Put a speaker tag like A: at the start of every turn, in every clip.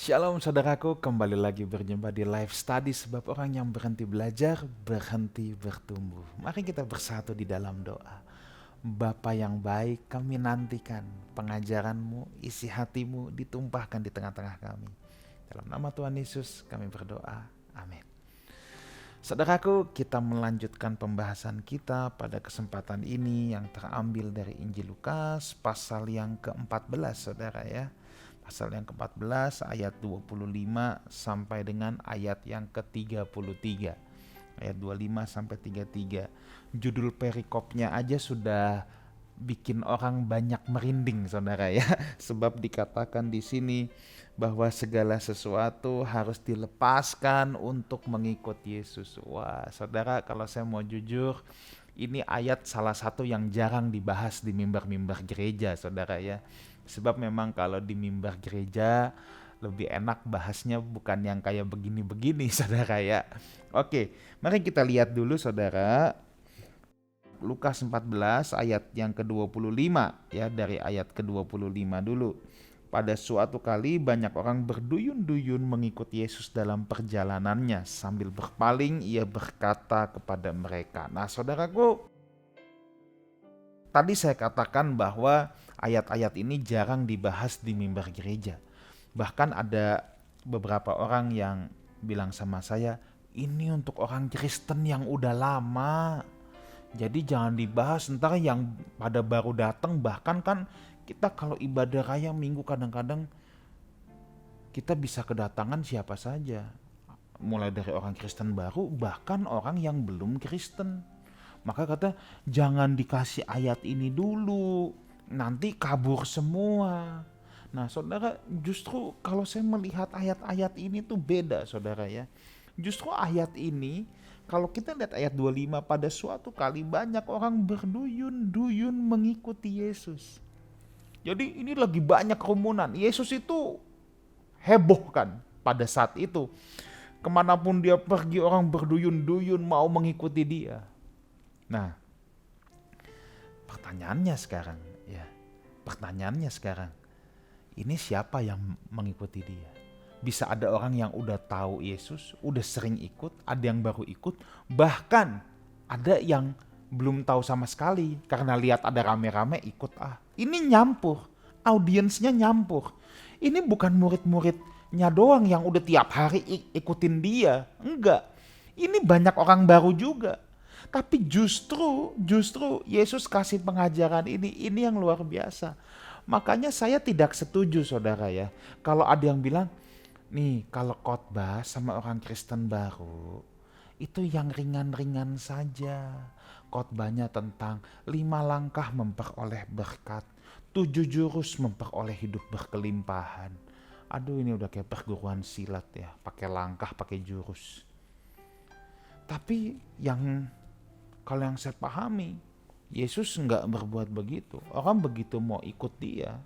A: Shalom saudaraku, kembali lagi berjumpa di Life Study sebab orang yang berhenti belajar, berhenti bertumbuh. Mari kita bersatu di dalam doa. Bapa yang baik, kami nantikan pengajaranmu, isi hatimu ditumpahkan di tengah-tengah kami. Dalam nama Tuhan Yesus kami berdoa, amin. Saudaraku, kita melanjutkan pembahasan kita pada kesempatan ini yang terambil dari Injil Lukas pasal yang ke-14 saudara ya. Pasal yang ke-14 ayat 25 sampai dengan ayat yang ke-33. Ayat 25 sampai 33. Judul perikopnya aja sudah bikin orang banyak merinding saudara ya. Sebab dikatakan di sini bahwa segala sesuatu harus dilepaskan untuk mengikut Yesus. Wah saudara, kalau saya mau jujur, ini ayat salah satu yang jarang dibahas di mimbar-mimbar gereja saudara ya. Sebab memang kalau di mimbar gereja lebih enak bahasnya bukan yang kayak begini-begini saudara ya. Oke, mari kita lihat dulu saudara. Lukas 14 ayat yang ke-25 ya, dari ayat ke-25 dulu. Pada suatu kali banyak orang berduyun-duyun mengikut Yesus dalam perjalanannya. Sambil berpaling ia berkata kepada mereka. Nah saudaraku, tadi saya katakan bahwa ayat-ayat ini jarang dibahas di mimbar gereja. Bahkan ada beberapa orang yang bilang sama saya, ini untuk orang Kristen yang udah lama. Jadi jangan dibahas, ntar yang pada baru datang. Bahkan kan kita kalau ibadah raya minggu kadang-kadang kita bisa kedatangan siapa saja. Mulai dari orang Kristen baru, bahkan orang yang belum Kristen. Maka kata jangan dikasih ayat ini dulu, nanti kabur semua. Nah saudara, justru kalau saya melihat ayat-ayat ini tuh beda saudara ya. Justru ayat ini, kalau kita lihat ayat 25, pada suatu kali banyak orang berduyun-duyun mengikuti Yesus. Jadi ini lagi banyak kerumunan. Yesus itu heboh kan pada saat itu. Kemanapun dia pergi orang berduyun-duyun mau mengikuti dia. Nah, pertanyaannya sekarang, ini siapa yang mengikuti dia? Bisa ada orang yang udah tahu Yesus, udah sering ikut, ada yang baru ikut, bahkan ada yang belum tahu sama sekali karena lihat ada rame-rame ikut. Ini nyampur, audiensnya nyampur. Ini bukan murid-muridnya doang yang udah tiap hari ikutin dia, enggak. Ini banyak orang baru juga. Tapi justru Yesus kasih pengajaran ini yang luar biasa. Makanya saya tidak setuju saudara ya. Kalau ada yang bilang, nih kalau khotbah sama orang Kristen baru, itu yang ringan-ringan saja. Khotbahnya tentang 5 langkah memperoleh berkat, 7 jurus memperoleh hidup berkelimpahan. Aduh ini udah kayak perguruan silat ya, pakai langkah, pakai jurus. Tapi kalau yang saya pahami, Yesus nggak berbuat begitu. Orang begitu mau ikut dia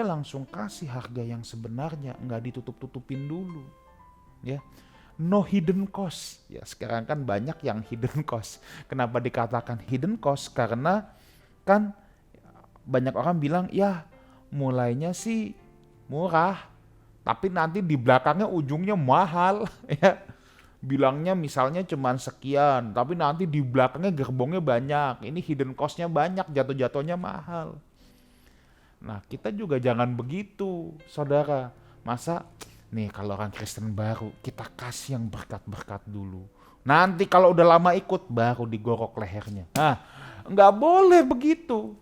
A: langsung kasih harga yang sebenarnya, nggak ditutup-tutupin dulu. Ya, no hidden cost. Ya sekarang kan banyak yang hidden cost. Kenapa dikatakan hidden cost? Karena kan banyak orang bilang, ya mulainya sih murah, tapi nanti di belakangnya ujungnya mahal. Ya bilangnya misalnya cuman sekian, tapi nanti di belakangnya gerbongnya banyak. Ini hidden cost-nya banyak, jatuh-jatuhnya mahal. Nah kita juga jangan begitu saudara. Masa nih kalau orang Kristen baru kita kasih yang berkat-berkat dulu, nanti kalau udah lama ikut baru digorok lehernya. Nah nggak boleh begitu.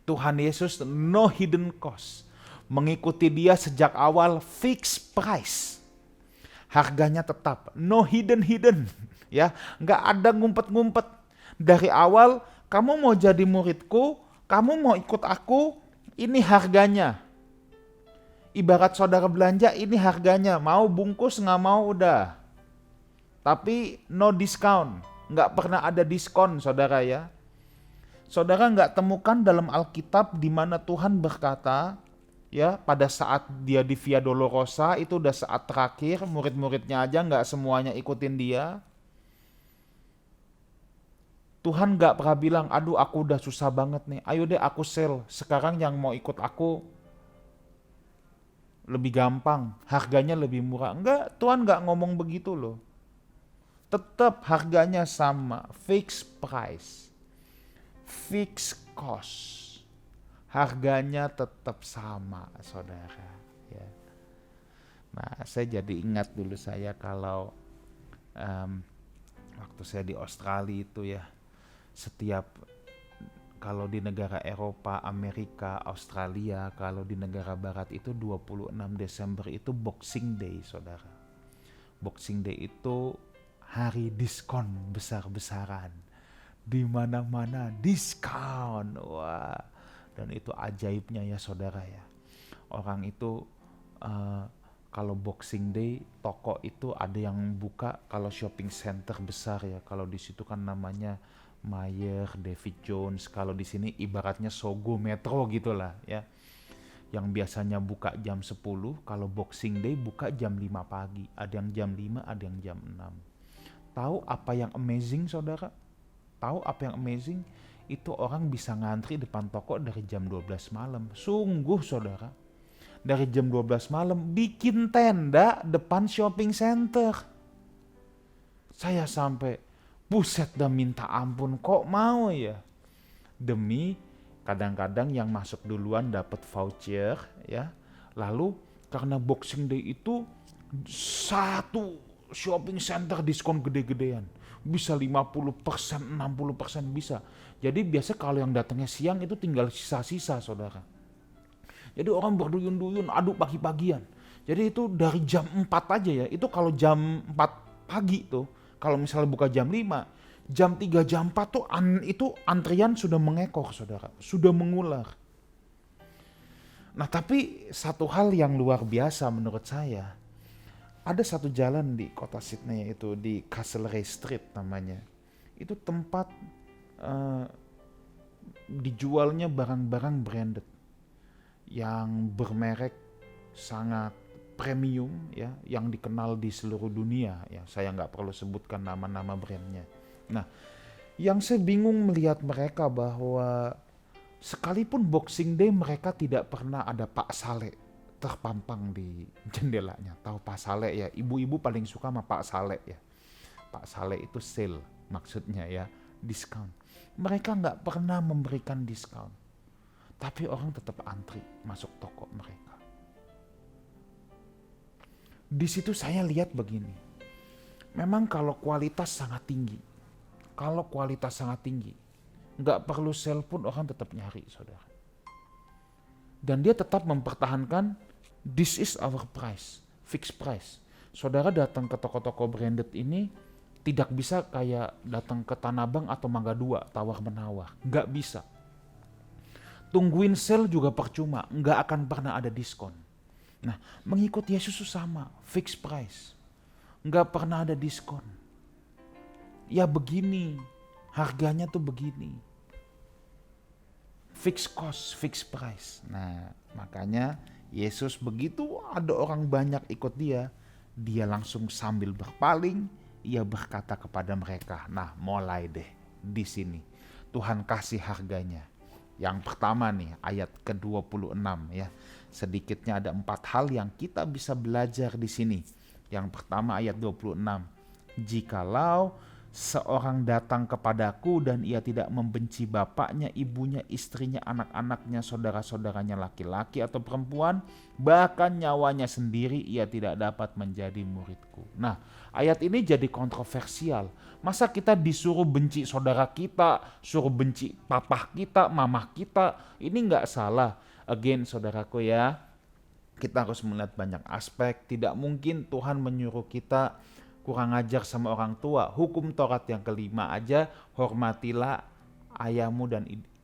A: Tuhan Yesus no hidden cost. Mengikuti dia sejak awal fixed price. Harganya tetap, no hidden ya, nggak ada ngumpet-ngumpet. Dari awal kamu mau jadi muridku, kamu mau ikut aku, ini harganya. Ibarat saudara belanja, ini harganya, mau bungkus nggak mau udah. Tapi no discount, nggak pernah ada diskon saudara ya. Saudara nggak temukan dalam Alkitab di mana Tuhan berkata, ya pada saat dia di Via Dolorosa itu udah saat terakhir, murid-muridnya aja nggak semuanya ikutin dia. Tuhan nggak pernah bilang, aduh aku udah susah banget nih, ayo deh aku sell, sekarang yang mau ikut aku lebih gampang, harganya lebih murah. Enggak, Tuhan enggak ngomong begitu loh. Tetap harganya sama, fixed price, fixed cost. Harganya tetap sama, saudara. Ya. Nah, saya jadi ingat dulu saya kalau waktu saya di Australia itu ya, setiap kalau di negara Eropa, Amerika, Australia, kalau di negara Barat itu 26 Desember itu Boxing Day, saudara. Boxing Day itu hari diskon besar-besaran. Di mana-mana diskon. Wah, dan itu ajaibnya ya saudara ya. Orang itu eh, kalau Boxing Day toko itu ada yang buka kalau shopping center besar ya. Kalau di situ kan namanya Mayer, David Jones. Kalau di sini ibaratnya Sogo Metro gitulah ya. Yang biasanya buka jam 10, kalau Boxing Day buka jam 5 pagi. Ada yang jam 5, ada yang jam 6. Tahu apa yang amazing saudara? Tahu apa yang amazing? Itu orang bisa ngantri depan toko dari jam 12 malam. Sungguh saudara. Dari jam 12 malam bikin tenda depan shopping center. Saya sampai buset dah minta ampun, kok mau ya? Demi kadang-kadang yang masuk duluan dapat voucher ya. Lalu karena Boxing Day itu satu shopping center diskon gede-gedean. Bisa 50%, 60% bisa. Jadi biasa kalau yang datangnya siang itu tinggal sisa-sisa saudara. Jadi orang berduyun-duyun, adu pagi-pagian. Jadi itu dari jam 4 aja ya. Itu kalau jam 4 pagi tuh, kalau misalnya buka jam 5, jam 3, jam 4 tuh itu antrian sudah mengekor saudara. Sudah mengular. Nah tapi satu hal yang luar biasa menurut saya. Ada satu jalan di kota Sydney itu di Castlereagh Street namanya. Itu tempat dijualnya barang-barang branded yang bermerek sangat premium ya, yang dikenal di seluruh dunia ya. Saya nggak perlu sebutkan nama-nama brandnya. Nah, yang saya bingung melihat mereka bahwa sekalipun Boxing Day mereka tidak pernah ada Pak Saleh terpampang di jendelanya. Tahu Pak Saleh ya, ibu-ibu paling suka sama Pak Saleh ya. Pak Saleh itu sale maksudnya ya, diskon. Mereka nggak pernah memberikan diskon. Tapi orang tetap antri masuk toko mereka. Di situ saya lihat begini. Memang kalau kualitas sangat tinggi. Kalau kualitas sangat tinggi. Nggak perlu sale pun orang tetap nyari saudara. Dan dia tetap mempertahankan this is our price, fixed price. Saudara datang ke toko-toko branded ini tidak bisa kayak datang ke Tanah Abang atau Mangga 2 tawar-menawar. Nggak bisa. Tungguin sale juga percuma, nggak akan pernah ada diskon. Nah, mengikut Yesus sama, fixed price. Nggak pernah ada diskon. Ya begini, harganya tuh begini. Fixed cost, fixed price. Nah, makanya Yesus begitu ada orang banyak ikut dia langsung sambil berpaling, ia berkata kepada mereka, nah mulai deh di sini. Tuhan kasih harganya. Yang pertama nih ayat ke-26 ya. Sedikitnya ada 4 hal yang kita bisa belajar di sini. Yang pertama ayat 26. Jikalau seorang datang kepadaku dan ia tidak membenci bapaknya, ibunya, istrinya, anak-anaknya, saudara-saudaranya laki-laki atau perempuan, bahkan nyawanya sendiri, ia tidak dapat menjadi muridku. Nah, ayat ini jadi kontroversial. Masa kita disuruh benci saudara kita, suruh benci papah kita, mamah kita? Ini nggak salah. Again, saudaraku ya, kita harus melihat banyak aspek. Tidak mungkin Tuhan menyuruh kita kurang ajar sama orang tua. Hukum Taurat yang kelima aja, hormatilah ayahmu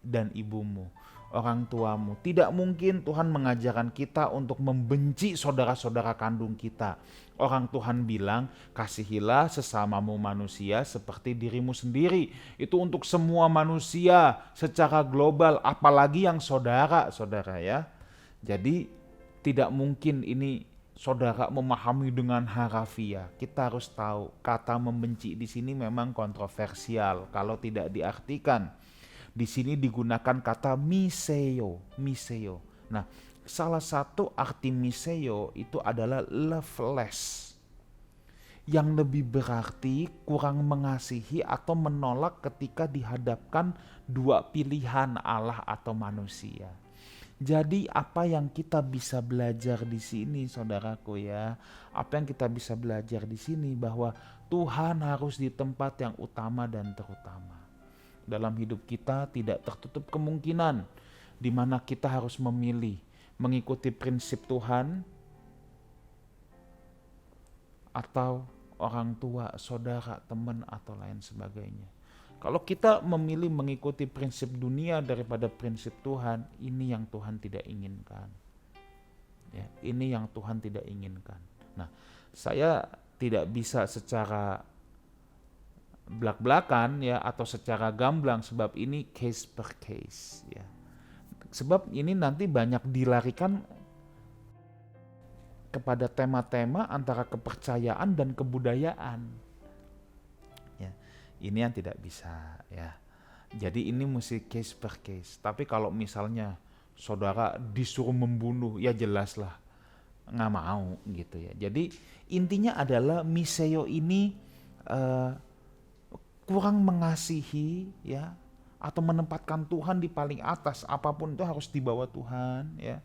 A: dan ibumu, orang tuamu. Tidak mungkin Tuhan mengajarkan kita untuk membenci saudara-saudara kandung kita. Orang Tuhan bilang, kasihilah sesamamu manusia seperti dirimu sendiri. Itu untuk semua manusia secara global, apalagi yang saudara-saudara ya. Jadi tidak mungkin ini saudara memahami dengan harafiah. Kita harus tahu kata membenci di sini memang kontroversial kalau tidak diartikan. Di sini digunakan kata miseo. Nah, salah satu arti miseo itu adalah loveless, yang lebih berarti kurang mengasihi atau menolak ketika dihadapkan dua pilihan Allah atau manusia. Jadi apa yang kita bisa belajar di sini, saudaraku ya, apa yang kita bisa belajar di sini bahwa Tuhan harus di tempat yang utama dan terutama. Dalam hidup kita tidak tertutup kemungkinan di mana kita harus memilih mengikuti prinsip Tuhan atau orang tua, saudara, teman atau lain sebagainya. Kalau kita memilih mengikuti prinsip dunia daripada prinsip Tuhan, ini yang Tuhan tidak inginkan. Ya, ini yang Tuhan tidak inginkan. Nah, saya tidak bisa secara belak-belakan ya atau secara gamblang sebab ini case per case ya. Sebab ini nanti banyak dilarikan kepada tema-tema antara kepercayaan dan kebudayaan. Ya, ini yang tidak bisa ya. Jadi ini mesti case per case. Tapi kalau misalnya saudara disuruh membunuh, ya jelaslah nggak mau gitu ya. Jadi intinya adalah miseo ini kurang mengasihi ya, atau menempatkan Tuhan di paling atas, apapun itu harus di bawah Tuhan ya.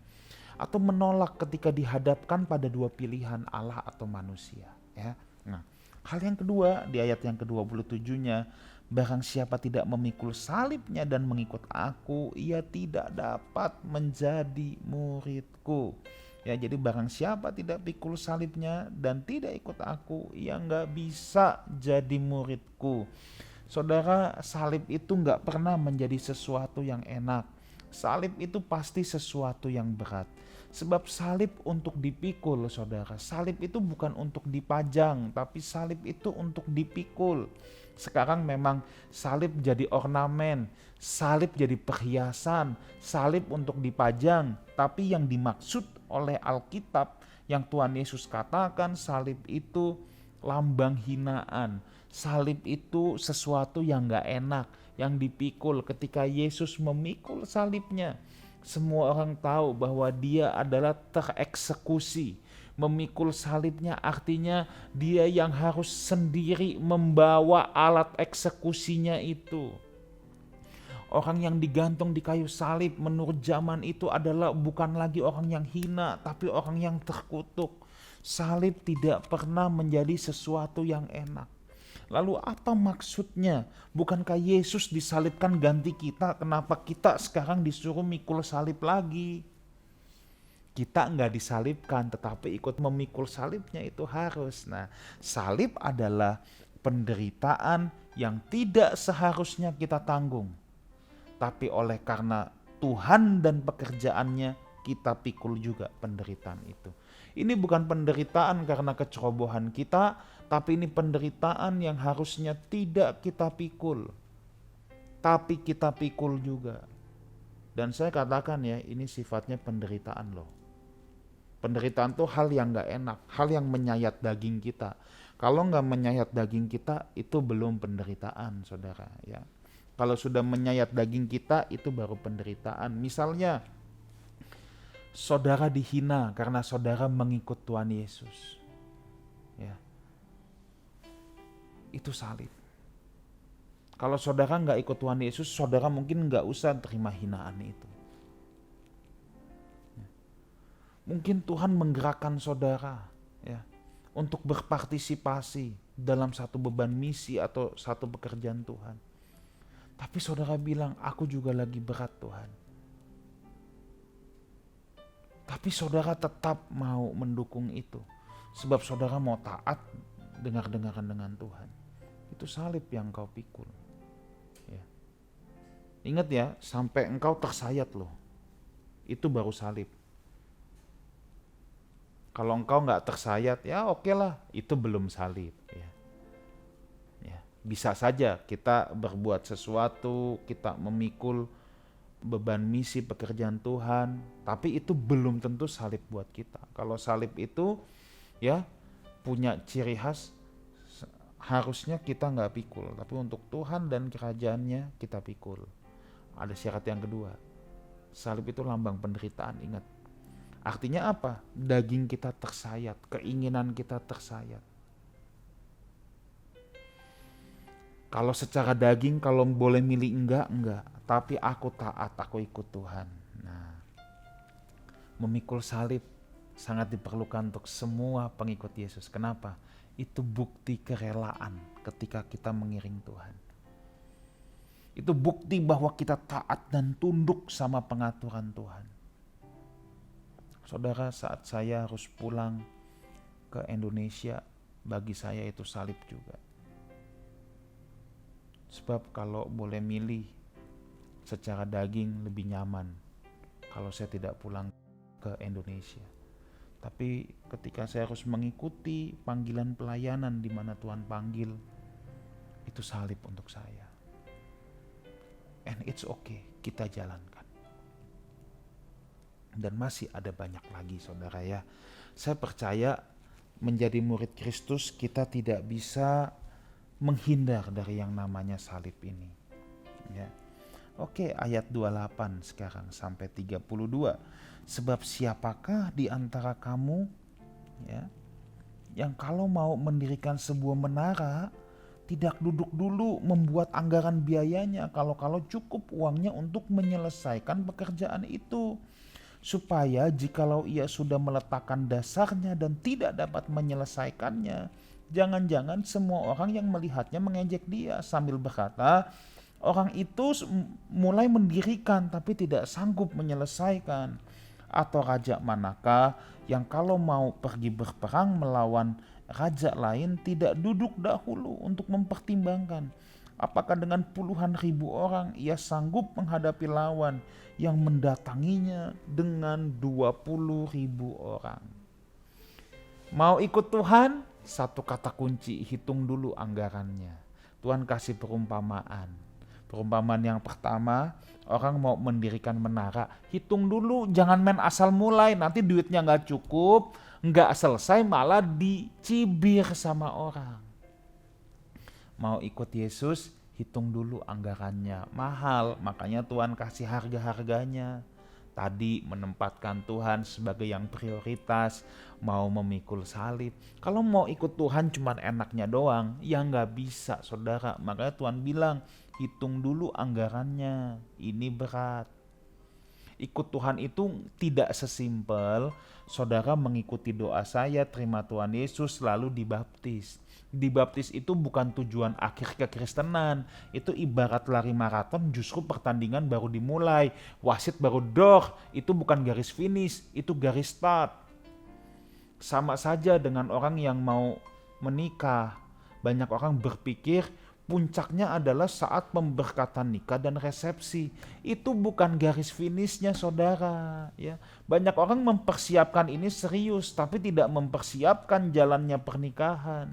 A: Atau menolak ketika dihadapkan pada dua pilihan Allah atau manusia ya. Nah, hal yang kedua di ayat yang ke-27-nya, barang siapa tidak memikul salibnya dan mengikut aku, ia tidak dapat menjadi muridku. Ya, jadi barang siapa tidak pikul salibnya dan tidak ikut aku, ia nggak bisa jadi muridku. Saudara, salib itu nggak pernah menjadi sesuatu yang enak. Salib itu pasti sesuatu yang berat. Sebab salib untuk dipikul, saudara. Salib itu bukan untuk dipajang, tapi salib itu untuk dipikul. Sekarang memang salib jadi ornamen, salib jadi perhiasan, salib untuk dipajang. Tapi yang dimaksud oleh Alkitab, yang Tuhan Yesus katakan, salib itu lambang hinaan. Salib itu sesuatu yang gak enak, yang dipikul. Ketika Yesus memikul salibnya, semua orang tahu bahwa dia adalah tereksekusi. Memikul salibnya artinya dia yang harus sendiri membawa alat eksekusinya itu. Orang yang digantung di kayu salib menurut zaman itu adalah bukan lagi orang yang hina, tapi orang yang terkutuk. Salib tidak pernah menjadi sesuatu yang enak. Lalu apa maksudnya? Bukankah Yesus disalibkan ganti kita? Kenapa kita sekarang disuruh mikul salib lagi? Kita enggak disalibkan, tetapi ikut memikul salibnya itu harus. Nah, salib adalah penderitaan yang tidak seharusnya kita tanggung. Tapi oleh karena Tuhan dan pekerjaannya, kita pikul juga penderitaan itu. Ini bukan penderitaan karena kecerobohan kita, tapi ini penderitaan yang harusnya tidak kita pikul, tapi kita pikul juga. Dan saya katakan ya, ini sifatnya penderitaan loh. Penderitaan tuh hal yang gak enak, hal yang menyayat daging kita. Kalau gak menyayat daging kita, itu belum penderitaan, saudara ya. Kalau sudah menyayat daging kita, itu baru penderitaan. Misalnya, saudara dihina karena saudara mengikut Tuhan Yesus. Ya. Itu salib. Kalau saudara nggak ikut Tuhan Yesus, saudara mungkin nggak usah terima hinaan itu. Ya. Mungkin Tuhan menggerakkan saudara ya, untuk berpartisipasi dalam satu beban misi atau satu pekerjaan Tuhan. Tapi saudara bilang, aku juga lagi berat Tuhan. Tapi saudara tetap mau mendukung itu. Sebab saudara mau taat dengar-dengaran dengan Tuhan. Itu salib yang kau pikul. Ya. Ingat ya, sampai engkau tersayat loh. Itu baru salib. Kalau engkau gak tersayat, ya oke lah, itu belum salib. Ya. Ya. Bisa saja kita berbuat sesuatu, kita memikul beban misi pekerjaan Tuhan, tapi itu belum tentu salib buat kita. Kalau salib itu ya punya ciri khas, harusnya kita nggak pikul, tapi untuk Tuhan dan kerajaannya kita pikul. Ada syarat yang kedua, salib itu lambang penderitaan. Ingat, Artinya apa? Daging kita tersayat, keinginan kita tersayat. Kalau secara daging, kalau boleh milih enggak. Tapi aku taat, aku ikut Tuhan. Nah, memikul salib sangat diperlukan untuk semua pengikut Yesus. Kenapa? Itu bukti kerelaan ketika kita mengiring Tuhan. Itu bukti bahwa kita taat dan tunduk sama pengaturan Tuhan. Saudara, saat saya harus pulang ke Indonesia, bagi saya itu salib juga. Sebab kalau boleh milih, secara daging lebih nyaman kalau saya tidak pulang ke Indonesia. Tapi ketika saya harus mengikuti panggilan pelayanan di mana Tuhan panggil, itu salib untuk saya. And it's okay, kita jalankan. Dan masih ada banyak lagi, saudara ya. Saya percaya menjadi murid Kristus kita tidak bisa menghindar dari yang namanya salib ini. Ya. Oke, ayat 28 sekarang sampai 32. Sebab siapakah di antara kamu ya yang kalau mau mendirikan sebuah menara tidak duduk dulu membuat anggaran biayanya, kalau cukup uangnya untuk menyelesaikan pekerjaan itu, supaya jikalau ia sudah meletakkan dasarnya dan tidak dapat menyelesaikannya, jangan-jangan semua orang yang melihatnya mengejek dia sambil berkata, orang itu mulai mendirikan tapi tidak sanggup menyelesaikan. Atau raja manakah yang kalau mau pergi berperang melawan raja lain tidak duduk dahulu untuk mempertimbangkan apakah dengan puluhan ribu orang ia sanggup menghadapi lawan yang mendatanginya dengan 20.000 orang. Mau ikut Tuhan? Satu kata kunci, hitung dulu anggarannya. Tuhan kasih perumpamaan. Perumpamaan yang pertama, orang mau mendirikan menara, hitung dulu, jangan main asal mulai, nanti duitnya gak cukup, gak selesai malah dicibir sama orang. Mau ikut Yesus, hitung dulu anggarannya, mahal, makanya Tuhan kasih harga-harganya. Tadi menempatkan Tuhan sebagai yang prioritas, mau memikul salib. Kalau mau ikut Tuhan cuman enaknya doang, ya gak bisa, saudara. Makanya Tuhan bilang, hitung dulu anggarannya, ini berat. Ikut Tuhan itu tidak sesimpel saudara mengikuti doa saya, terima Tuhan Yesus lalu dibaptis. Dibaptis itu bukan tujuan akhir kekristenan. Itu ibarat lari maraton, justru pertandingan baru dimulai. Wasit baru dor, itu bukan garis finish, itu garis start. Sama saja dengan orang yang mau menikah. Banyak orang berpikir puncaknya adalah saat pemberkatan nikah dan resepsi. Itu bukan garis finishnya, saudara. Ya, banyak orang mempersiapkan ini serius, tapi tidak mempersiapkan jalannya pernikahan.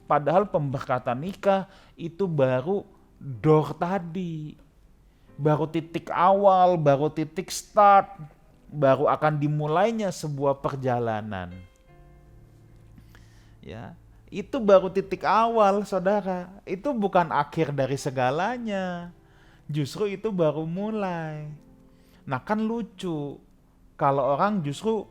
A: Padahal pemberkatan nikah itu baru door tadi, baru titik awal, baru titik start, baru akan dimulainya sebuah perjalanan. Ya. Itu baru titik awal, saudara. Itu bukan akhir dari segalanya. Justru itu baru mulai. Nah, kan lucu kalau orang justru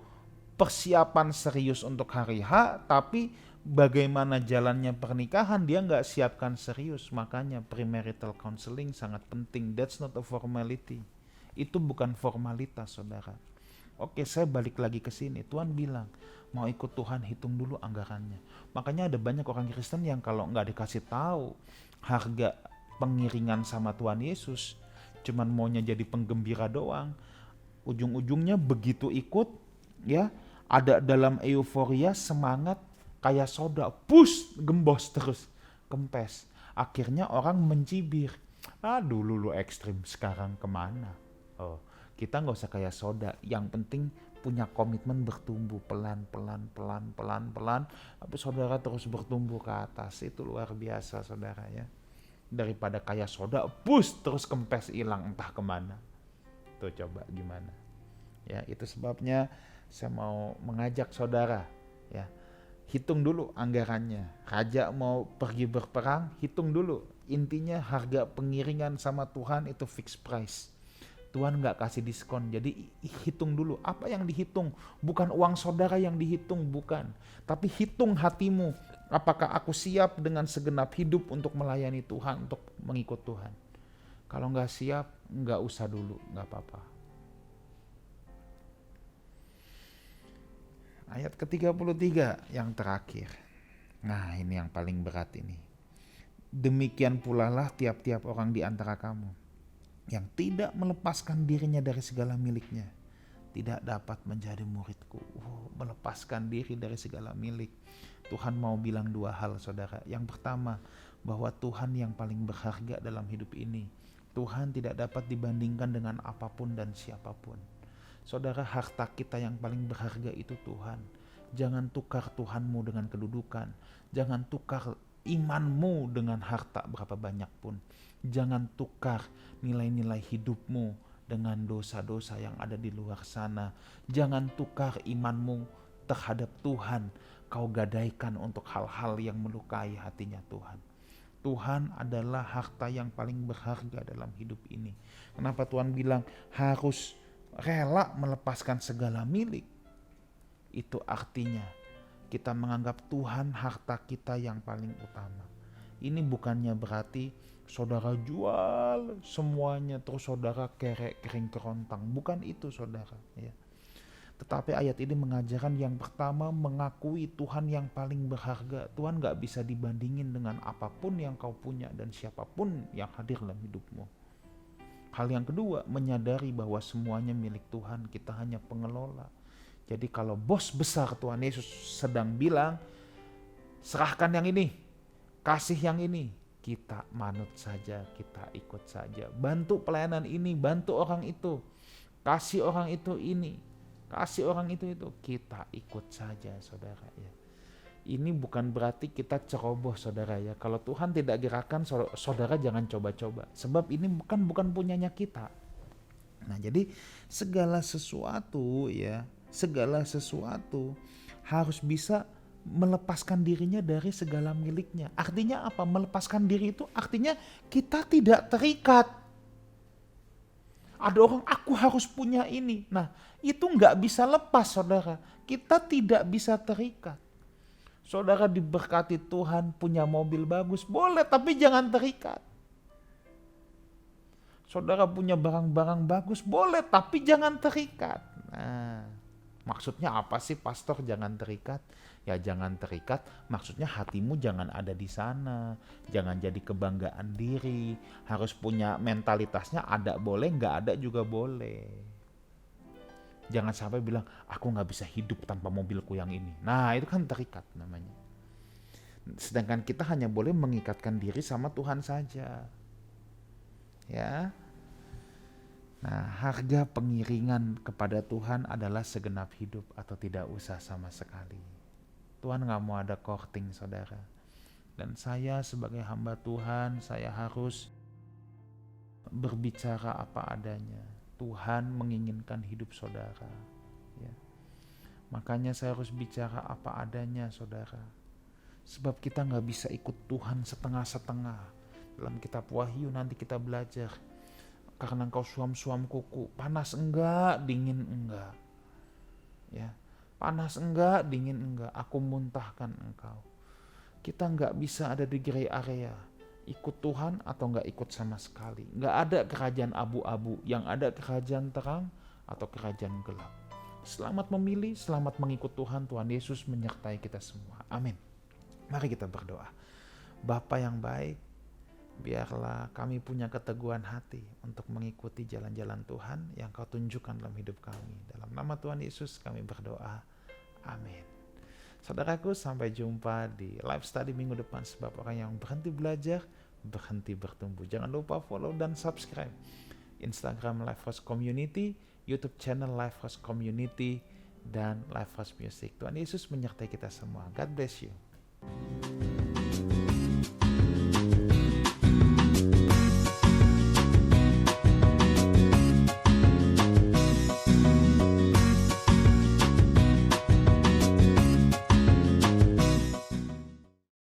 A: persiapan serius untuk hari H, tapi bagaimana jalannya pernikahan dia nggak siapkan serius. Makanya premarital counseling sangat penting. That's not a formality. Itu bukan formalitas, saudara. Oke, saya balik lagi ke sini. Tuhan bilang, mau ikut Tuhan hitung dulu anggarannya. Makanya ada banyak orang Kristen yang kalau nggak dikasih tahu harga pengiringan sama Tuhan Yesus, cuman maunya jadi penggembira doang. Ujung-ujungnya begitu ikut, ya ada dalam euforia semangat kayak soda, push gembos terus, kempes. Akhirnya orang mencibir. Dulu lu ekstrim, sekarang kemana? Oh, kita nggak usah kayak soda. Yang penting punya komitmen bertumbuh pelan. Tapi saudara terus bertumbuh ke atas. Itu luar biasa, saudara ya. Daripada kayak soda, push terus kempes hilang entah kemana. Tuh coba gimana? Ya, itu sebabnya saya mau mengajak saudara, ya. Hitung dulu anggarannya. Raja mau pergi berperang, hitung dulu. Intinya harga pengiringan sama Tuhan itu fixed price. Tuhan nggak kasih diskon. Jadi hitung dulu. Apa yang dihitung? Bukan uang saudara yang dihitung, bukan. Tapi hitung hatimu. Apakah aku siap dengan segenap hidup untuk melayani Tuhan, untuk mengikut Tuhan? Kalau nggak siap, nggak usah dulu, nggak apa-apa. Ayat ke-33 yang terakhir. Nah, ini yang paling berat ini. Demikian pula lah tiap-tiap orang di antara kamu yang tidak melepaskan dirinya dari segala miliknya tidak dapat menjadi muridku. Melepaskan diri dari segala milik. Tuhan mau bilang dua hal, saudara. Yang pertama, bahwa Tuhan yang paling berharga dalam hidup ini. Tuhan tidak dapat dibandingkan dengan apapun dan siapapun. Saudara, harta kita yang paling berharga itu Tuhan. Jangan tukar Tuhanmu dengan kedudukan. Jangan tukar imanmu dengan harta berapa banyak pun. Jangan tukar nilai-nilai hidupmu dengan dosa-dosa yang ada di luar sana. Jangan tukar imanmu terhadap Tuhan. Kau gadaikan untuk hal-hal yang melukai hatinya Tuhan. Tuhan adalah harta yang paling berharga dalam hidup ini. Kenapa Tuhan bilang harus rela melepaskan segala milik? Itu artinya kita menganggap Tuhan harta kita yang paling utama. Ini bukannya berarti saudara jual semuanya terus saudara kerek kering kerontang. Bukan itu saudara. Ya. Tetapi ayat ini mengajarkan yang pertama mengakui Tuhan yang paling berharga. Tuhan gak bisa dibandingin dengan apapun yang kau punya dan siapapun yang hadir dalam hidupmu. Hal yang kedua, menyadari bahwa semuanya milik Tuhan, kita hanya pengelola. Jadi kalau bos besar Tuhan Yesus sedang bilang, serahkan yang ini, kasih yang ini, kita manut saja, kita ikut saja. Bantu pelayanan ini, bantu orang itu, kasih orang itu ini, kasih orang itu, kita ikut saja saudara ya. Ini bukan berarti kita ceroboh saudara ya. Kalau Tuhan tidak gerakan, saudara jangan coba-coba. Sebab ini bukan punyanya kita. Nah jadi segala sesuatu harus bisa melepaskan dirinya dari segala miliknya. Artinya apa? Melepaskan diri itu artinya kita tidak terikat. Ada orang, aku harus punya ini. Nah itu gak bisa lepas saudara. Kita tidak bisa terikat. Saudara diberkati Tuhan, punya mobil bagus, boleh, tapi jangan terikat. Saudara punya barang-barang bagus, boleh, tapi jangan terikat. Nah, maksudnya apa sih pastor jangan terikat? Ya jangan terikat, maksudnya hatimu jangan ada di sana. Jangan jadi kebanggaan diri. Harus punya mentalitasnya ada boleh, gak ada juga boleh. Jangan sampai bilang, aku gak bisa hidup tanpa mobilku yang ini. Nah itu kan terikat namanya. Sedangkan kita hanya boleh mengikatkan diri sama Tuhan saja. Ya. Nah harga pengiringan kepada Tuhan adalah segenap hidup atau tidak usah sama sekali. Tuhan gak mau ada courting saudara. Dan saya sebagai hamba Tuhan, saya harus berbicara apa adanya. Tuhan menginginkan hidup saudara ya. Makanya saya harus bicara apa adanya saudara. Sebab kita gak bisa ikut Tuhan setengah-setengah. Dalam kitab Wahyu nanti kita belajar. Karena engkau suam-suam kuku, panas enggak, dingin enggak ya. Panas enggak, dingin enggak, aku muntahkan engkau. Kita gak bisa ada di gray area. Ikut Tuhan atau gak ikut sama sekali. Gak ada kerajaan abu-abu, yang ada kerajaan terang atau kerajaan gelap. Selamat memilih, selamat mengikut Tuhan. Tuhan Yesus menyertai kita semua. Amin. Mari kita berdoa. Bapa yang baik, biarlah kami punya keteguhan hati untuk mengikuti jalan-jalan Tuhan yang Kau tunjukkan dalam hidup kami. Dalam nama Tuhan Yesus kami berdoa. Amin. Saudaraku, sampai jumpa di live study minggu depan. Sebab orang yang berhenti belajar, berhenti bertumbuh. Jangan lupa follow dan subscribe Instagram Lifehouse Community, YouTube channel Lifehouse Community, dan Lifehouse Music. Tuhan Yesus menyertai kita semua. God bless you.